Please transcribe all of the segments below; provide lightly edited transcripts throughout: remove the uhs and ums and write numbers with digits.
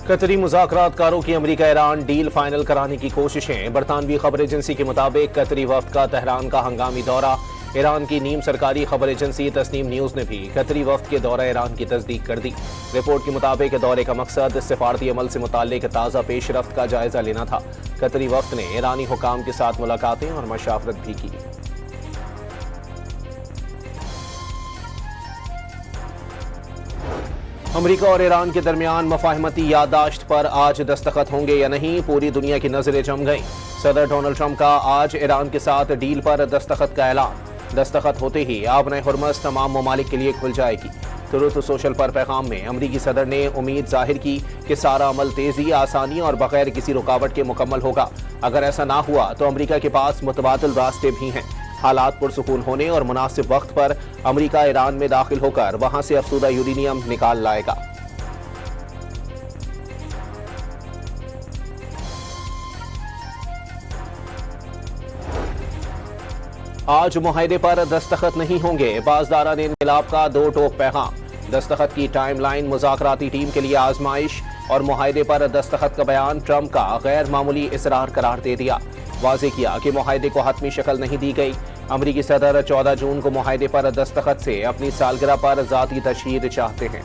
قطری مذاکرات کاروں کی امریکہ ایران ڈیل فائنل کرانے کی کوششیں۔ برطانوی خبر ایجنسی کے مطابق قطری وفد کا تہران کا ہنگامی دورہ۔ ایران کی نیم سرکاری خبر ایجنسی تسنیم نیوز نے بھی قطری وفد کے دورہ ایران کی تصدیق کر دی۔ رپورٹ کے مطابق دورے کا مقصد سفارتی عمل سے متعلق تازہ پیش رفت کا جائزہ لینا تھا۔ قطری وفد نے ایرانی حکام کے ساتھ ملاقاتیں اور مشاورت بھی کی۔ امریکہ اور ایران کے درمیان مفاہمتی یادداشت پر آج دستخط ہوں گے یا نہیں، پوری دنیا کی نظریں جم گئیں۔ صدر ڈونلڈ ٹرمپ کا آج ایران کے ساتھ ڈیل پر دستخط کا اعلان۔ دستخط ہوتے ہی آبنۂ ہرمز تمام ممالک کے لیے کھل جائے گی۔ ٹروتھ سوشل پر پیغام میں امریکی صدر نے امید ظاہر کی کہ سارا عمل تیزی، آسانی اور بغیر کسی رکاوٹ کے مکمل ہوگا۔ اگر ایسا نہ ہوا تو امریکہ کے پاس متبادل راستے بھی ہیں۔ حالات پرسکون ہونے اور مناسب وقت پر امریکہ ایران میں داخل ہو کر وہاں سے افزودہ یورینیم نکال لائے گا۔ آج معاہدے پر دستخط نہیں ہوں گے، پاسداران انقلاب کا دو ٹوک پیغام۔ دستخط کی ٹائم لائن مذاکراتی ٹیم کے لیے آزمائش اور معاہدے پر دستخط کا بیان ٹرمپ کا غیر معمولی اصرار قرار دے دیا۔ واضح کیا کہ معاہدے کو حتمی شکل نہیں دی گئی۔ امریکی صدر 14 جون کو معاہدے پر دستخط سے اپنی سالگرہ پر ذاتی تشہیر چاہتے ہیں۔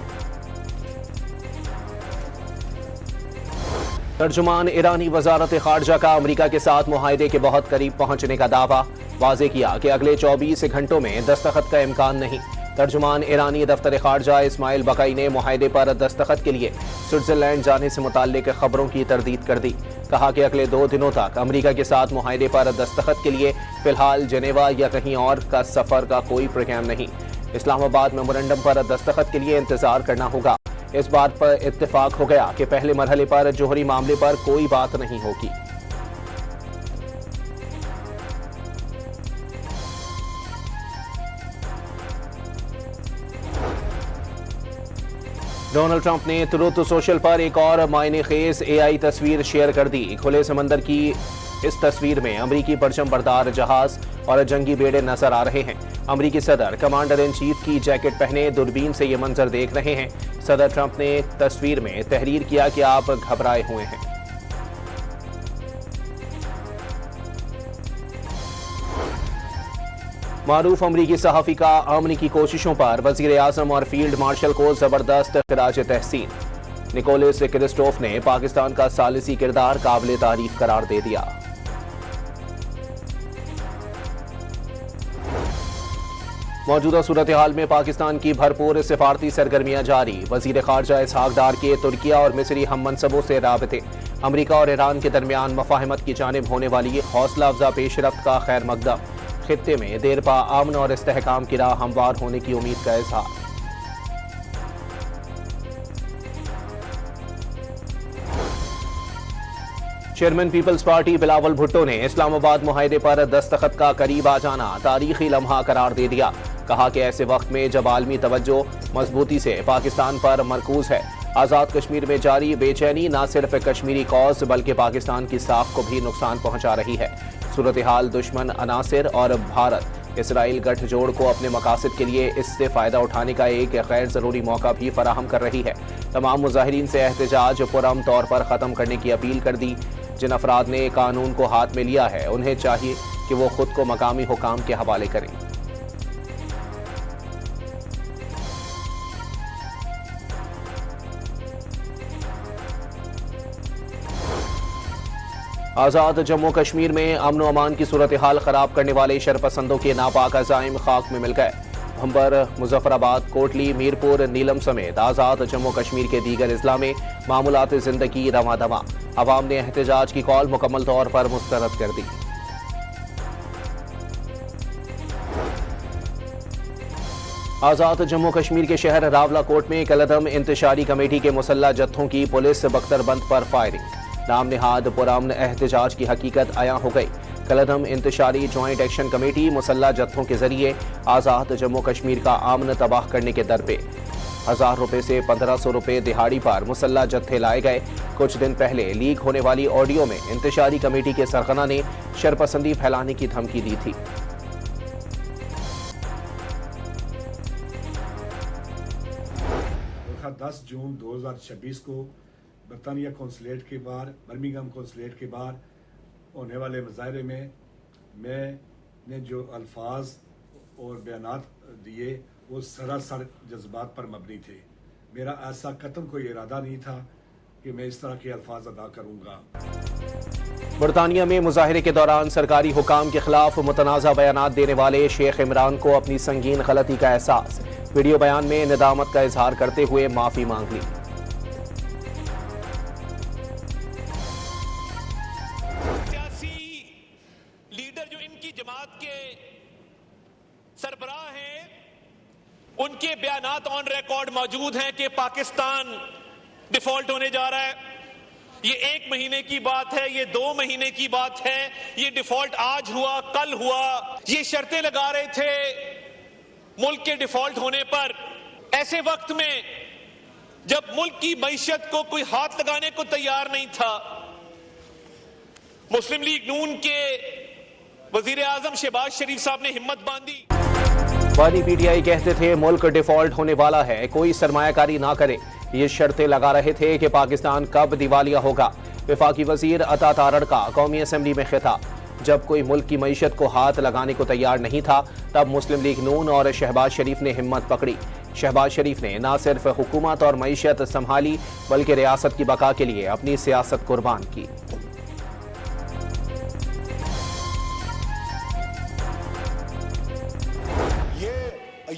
ترجمان ایرانی وزارت خارجہ کا امریکہ کے ساتھ معاہدے کے بہت قریب پہنچنے کا دعویٰ۔ واضح کیا کہ اگلے 24 گھنٹوں میں دستخط کا امکان نہیں۔ ترجمان ایرانی دفتر خارجہ اسماعیل بقائی نے معاہدے پر دستخط کے لیے سوئٹزرلینڈ جانے سے متعلق خبروں کی تردید کر دی۔ کہا کہ اگلے 2 دنوں تک امریکہ کے ساتھ معاہدے پر دستخط کے لیے فی الحال جنیوا یا کہیں اور کا سفر کا کوئی پروگرام نہیں۔ اسلام آباد میمورنڈم پر دستخط کے لیے انتظار کرنا ہوگا۔ اس بات پر اتفاق ہو گیا کہ پہلے مرحلے پر جوہری معاملے پر کوئی بات نہیں ہوگی۔ ڈونلڈ ٹرمپ نے ٹروتھ سوشل پر ایک اور معنی خیز AI تصویر شیئر کر دی۔ کھلے سمندر کی اس تصویر میں امریکی پرچم بردار جہاز اور جنگی بیڑے نظر آ رہے ہیں۔ امریکی صدر کمانڈر ان چیف کی جیکٹ پہنے دوربین سے یہ منظر دیکھ رہے ہیں۔ صدر ٹرمپ نے تصویر میں تحریر کیا کہ آپ گھبرائے ہوئے ہیں۔ معروف امریکی صحافی کا امن کی کوششوں پر وزیر اعظم اور فیلڈ مارشل کو زبردست خراج تحسین۔ نکولس کرسٹوف نے پاکستان کا ثالثی کردار قابل تعریف قرار دے دیا۔ موجودہ صورتحال میں پاکستان کی بھرپور سفارتی سرگرمیاں جاری۔ وزیر خارجہ اسحاق ڈار کے ترکیہ اور مصری ہم منصبوں سے رابطے۔ امریکہ اور ایران کے درمیان مفاہمت کی جانب ہونے والی حوصلہ افزا پیش رفت کا خیر مقدم۔ خطے میں دیر پا امن اور استحکام کی راہ ہموار ہونے کی امید کا اظہار۔ چیئرمین پیپلز پارٹی بلاول بھٹو نے اسلام آباد معاہدے پر دستخط کا قریب آ جانا تاریخی لمحہ قرار دے دیا۔ کہا کہ ایسے وقت میں جب عالمی توجہ مضبوطی سے پاکستان پر مرکوز ہے، آزاد کشمیر میں جاری بے چینی نہ صرف کشمیری قوس بلکہ پاکستان کی ساکھ کو بھی نقصان پہنچا رہی ہے۔ صورتحال دشمن عناصر اور بھارت اسرائیل گٹھ جوڑ کو اپنے مقاصد کے لیے اس سے فائدہ اٹھانے کا ایک غیر ضروری موقع بھی فراہم کر رہی ہے۔ تمام مظاہرین سے احتجاج پرامن طور پر ختم کرنے کی اپیل کر دی۔ جن افراد نے قانون کو ہاتھ میں لیا ہے انہیں چاہیے کہ وہ خود کو مقامی حکام کے حوالے کریں۔ آزاد جموں کشمیر میں امن و امان کی صورتحال خراب کرنے والے شرپسندوں کے ناپاک عزائم خاک میں مل گئے۔ بھمبر، مظفر آباد، کوٹلی، میرپور، نیلم سمیت آزاد جموں کشمیر کے دیگر اضلاع میں معمولات زندگی رواں دواں۔ عوام نے احتجاج کی کال مکمل طور پر مسترد کر دی۔ آزاد جموں کشمیر کے شہر راولہ کوٹ میں کالعدم انتشاری کمیٹی کے مسلح جتھوں کی پولیس بختر بند پر فائرنگ۔ نام نہاد پرامن احتجاج کی حقیقت عیاں ہو گئی۔ کالعدم انتشاری جوائنٹ ایکشن کمیٹی مسلح جتھوں کے ذریعے آزاد جموں کشمیر کا امن تباہ کرنے کے در پہ 1000 روپے سے 1500 روپے دہاڑی پر مسلح جتھے لائے گئے۔ کچھ دن پہلے لیک ہونے والی آڈیو میں انتشاری کمیٹی کے سرغنہ نے شرپسندی پھیلانے کی دھمکی دی تھی۔ 10 جون 2026 کو برطانیہ کونسلیٹ کے باہر، برمنگھم کونسلیٹ کے باہر ہونے والے مظاہرے میں میں نے جو الفاظ اور بیانات دیے وہ سراسر جذبات پر مبنی تھے. میرا ایسا قطعاً کوئی ارادہ نہیں تھا کہ میں اس طرح کے الفاظ ادا کروں گا. برطانیہ میں مظاہرے کے دوران سرکاری حکام کے خلاف متنازع بیانات دینے والے شیخ عمران کو اپنی سنگین غلطی کا احساس. ویڈیو بیان میں ندامت کا اظہار کرتے ہوئے معافی مانگ لی. سیاسی لیڈر جو ان کی جماعت کے سربراہ ہیں ان کے بیانات آن ریکارڈ موجود ہیں کہ پاکستان ڈیفالٹ ہونے جا رہا ہے. یہ 1 مہینے کی بات ہے، یہ 2 مہینے کی بات ہے، یہ ڈیفالٹ آج ہوا کل ہوا. یہ شرطیں لگا رہے تھے ملک کے ڈیفالٹ ہونے پر، ایسے وقت میں جب ملک کی معیشت کو کوئی ہاتھ لگانے کو تیار نہیں تھا. مسلم لیگ نون کے وزیر اعظم شہباز شریف صاحب نے ہمت باندھی. بانی پی ٹی آئی کہتے تھے ملک ڈیفالٹ ہونے والا ہے، کوئی سرمایہ کاری نہ کرے. یہ شرطیں لگا رہے تھے کہ پاکستان کب دیوالیہ ہوگا. وفاقی وزیر عطا تارڑ کا قومی اسمبلی میں خطاب. جب کوئی ملک کی معیشت کو ہاتھ لگانے کو تیار نہیں تھا تب مسلم لیگ نون اور شہباز شریف نے ہمت پکڑی. شہباز شریف نے نہ صرف حکومت اور معیشت سنبھالی بلکہ ریاست کی بقا کے لیے اپنی سیاست قربان کی.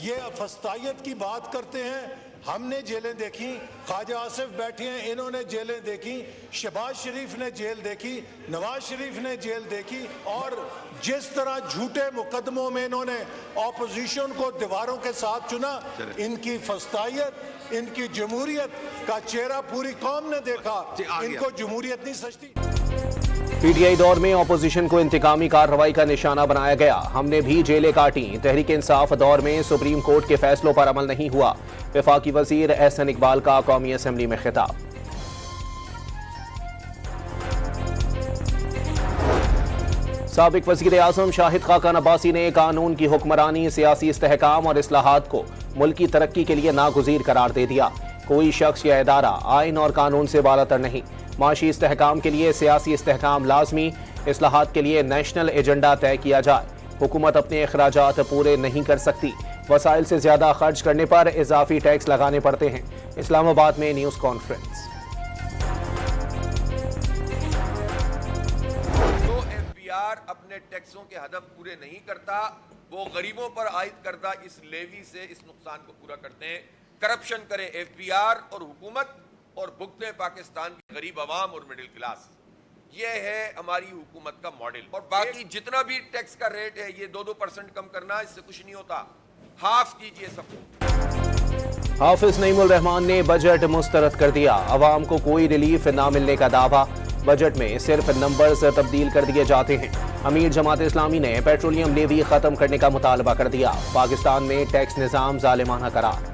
یہ فسطائیت کی بات کرتے ہیں. ہم نے جیلیں دیکھی، خواجہ آصف بیٹھے ہیں انہوں نے جیلیں دیکھی، شہباز شریف نے جیل دیکھی، نواز شریف نے جیل دیکھی. اور جس طرح جھوٹے مقدموں میں انہوں نے اپوزیشن کو دیواروں کے ساتھ چنا، ان کی فسطائیت، ان کی جمہوریت کا چہرہ پوری قوم نے دیکھا. ان کو جمہوریت نہیں سجتی. پی ٹی آئی دور میں اپوزیشن کو انتقامی کارروائی کا نشانہ بنایا گیا. ہم نے بھی جیلیں کاٹیں. تحریک انصاف دور میں سپریم کورٹ کے فیصلوں پر عمل نہیں ہوا. وفاقی وزیر احسن اقبال کا قومی اسمبلی میں خطاب. سابق وزیر اعظم شاہد خاقان عباسی نے قانون کی حکمرانی، سیاسی استحکام اور اصلاحات کو ملکی ترقی کے لیے ناگزیر قرار دے دیا. کوئی شخص یا ادارہ آئین اور قانون سے بالاتر نہیں. معاشی استحکام کے لیے سیاسی استحکام لازمی، اصلاحات کے لیے نیشنل ایجنڈا طے کیا جائے. حکومت اپنے اخراجات پورے نہیں کر سکتی. وسائل سے زیادہ خرچ کرنے پر اضافی ٹیکس لگانے پڑتے ہیں. اسلام آباد میں نیوز کانفرنس. جو ایف بی آر اپنے ٹیکسوں کے ہدف پورے نہیں کرتا وہ غریبوں پر عائد کردہ اس لیوی سے اس نقصان کو پورا کرتے ہیں. کرپشن کرے ایف بی آر اور حکومت اور بھگتے پاکستان کی غریب عوام اور مڈل کلاس. یہ ہے ہماری حکومت کا ماڈل. اور باقی جتنا بھی ٹیکس کا ریٹ ہے یہ 2% کم کرنا، اس سے کچھ نہیں ہوتا. ہاف کیجئے سب کو. حافظ نعیم الرحمان نے بجٹ مسترد کر دیا. عوام کو کوئی ریلیف نہ ملنے کا دعویٰ. بجٹ میں صرف نمبرز تبدیل کر دیے جاتے ہیں. امیر جماعت اسلامی نے پیٹرولیم لیوی ختم کرنے کا مطالبہ کر دیا. پاکستان میں ٹیکس نظام ظالمانہ قرار.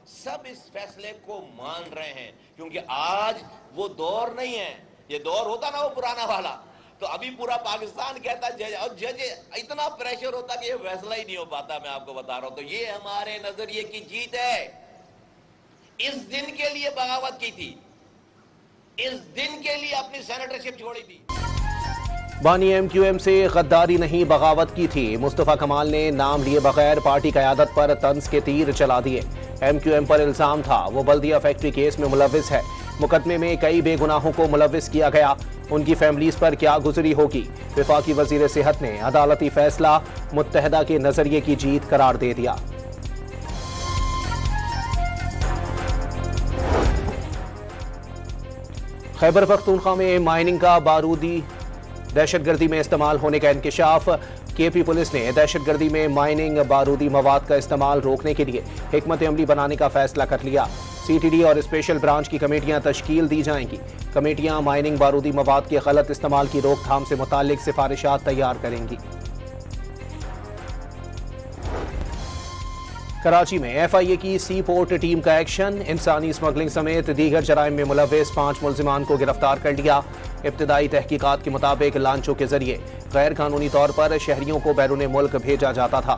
سب اس فیصلے کو مان رہے ہیں کیونکہ آج وہ دور نہیں ہے. یہ دور ہوتا نا وہ پرانا والا تو ابھی پورا پاکستان کہتا جج، اور جج اتنا پریشر ہوتا کہ یہ فیصلہ ہی نہیں ہو پاتا. میں آپ کو بتا رہا ہوں. تو یہ ہمارے نظریے کی جیت ہے. اس دن کے لیے بغاوت کی تھی، اس دن کے لیے اپنی سینیٹرشپ چھوڑی تھی. بانی ایم کیو ایم سے غداری نہیں بغاوت کی تھی. مصطفیٰ کمال نے نام لیے بغیر پارٹی قیادت پر طنز کے تیر چلا دیے. ایم کیو ایم پر الزام تھا وہ بلدیہ فیکٹری کیس میں ملوث ہے. مقدمے میں کئی بے گناہوں کو ملوث کیا گیا. ان کی فیملیز پر کیا گزری ہوگی. وفاقی وزیر صحت نے عدالتی فیصلہ متحدہ کے نظریے کی جیت قرار دے دیا. خیبر پختونخوا میں مائننگ کا بارودی دہشت گردی میں استعمال ہونے کا انکشاف. کے پی پولیس نے دہشت گردی میں مائننگ بارودی مواد کا استعمال روکنے کے لیے حکمت عملی بنانے کا فیصلہ کر لیا. سی ٹی ڈی اور اسپیشل برانچ کی کمیٹیاں تشکیل دی جائیں گی. کمیٹیاں مائننگ بارودی مواد کے غلط استعمال کی روک تھام سے متعلق سفارشات تیار کریں گی. کراچی میں ایف آئی اے کی سی پورٹ ٹیم کا ایکشن. انسانی اسمگلنگ سمیت دیگر جرائم میں ملوث 5 ملزمان کو گرفتار کر لیا. ابتدائی تحقیقات کے مطابق لانچوں کے ذریعے غیر قانونی طور پر شہریوں کو بیرون ملک بھیجا جاتا تھا.